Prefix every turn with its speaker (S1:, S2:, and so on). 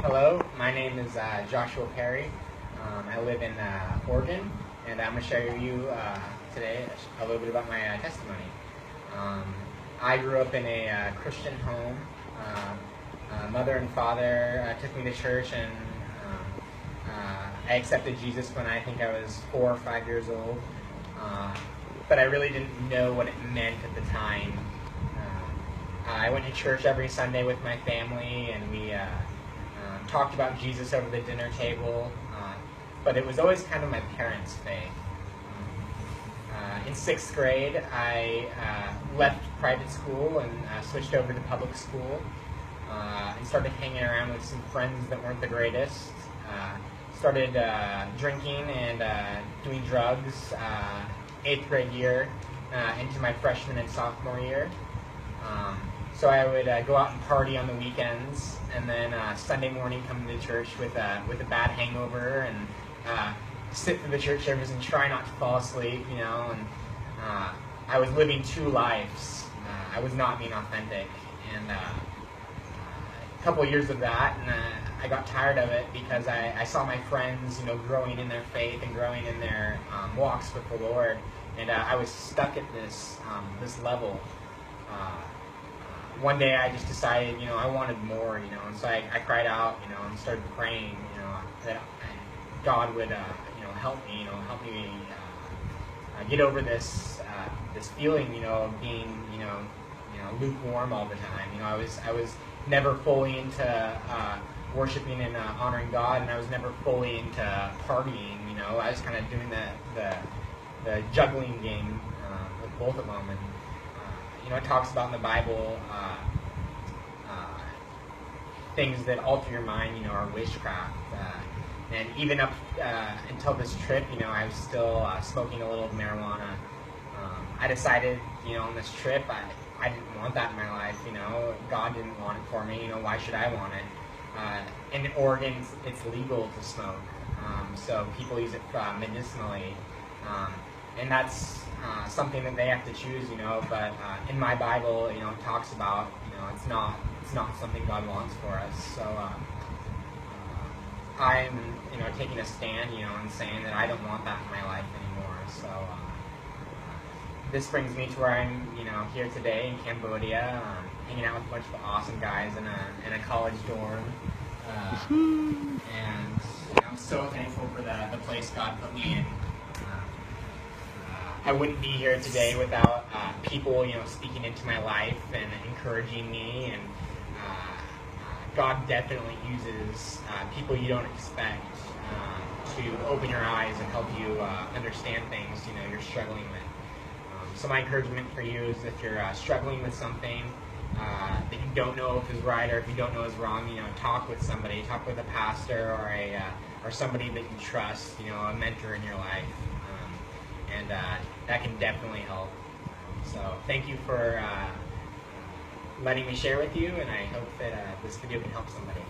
S1: Hello, my name is Joshua Perry. I live in Oregon, and I'm going to share with you today a little bit about my testimony. I grew up in a Christian home. Mother and father took me to church, and I accepted Jesus when I think I was 4 or 5 years old. But I really didn't know what it meant at the time. I went to church every Sunday with my family, and we talked about Jesus over the dinner table, but it was always kind of my parents' faith. In 6th grade, I left private school and switched over to public school and started hanging around with some friends that weren't the greatest. Started drinking and doing drugs 8th grade year into my freshman and sophomore year. So I would go out and party on the weekends, and then Sunday morning come to church with a bad hangover and sit through the church service and try not to fall asleep, you know. And I was living 2 lives. I was not being authentic, and a couple of years of that, and I got tired of it because I saw my friends, you know, growing in their faith and growing in their walks with the Lord, and I was stuck at this level. One day I just decided, you know, I wanted more, you know, and so I cried out, you know, and started praying, you know, that God would, you know, help me get over this feeling, you know, of being, you know, lukewarm all the time. You know, I was never fully into worshiping and honoring God, and I was never fully into partying. You know, I was kind of doing the juggling game with both of them, and you know, it talks about in the Bible things that alter your mind, you know, are witchcraft. And even up until this trip, you know, I was still smoking a little marijuana. I decided, you know, on this trip, I didn't want that in my life, you know. God didn't want it for me, you know, why should I want it? In Oregon, it's legal to smoke, so people use it medicinally. And that's something that they have to choose, you know. But in my Bible, you know, it talks about, you know, it's not something God wants for us. So I'm, you know, taking a stand, you know, and saying that I don't want that in my life anymore. So this brings me to where I'm, you know, here today in Cambodia, hanging out with a bunch of awesome guys in a college dorm, and you know, I'm so thankful for the place God put me in. I wouldn't be here today without people, you know, speaking into my life and encouraging me. And God definitely uses people you don't expect to open your eyes and help you understand things, you know, you're struggling with. So my encouragement for you is, if you're struggling with something that you don't know if is right or if you don't know is wrong, you know, talk with somebody, talk with a pastor or somebody that you trust, you know, a mentor in your life. And that can definitely help. So thank you for letting me share with you, and I hope that this video can help somebody.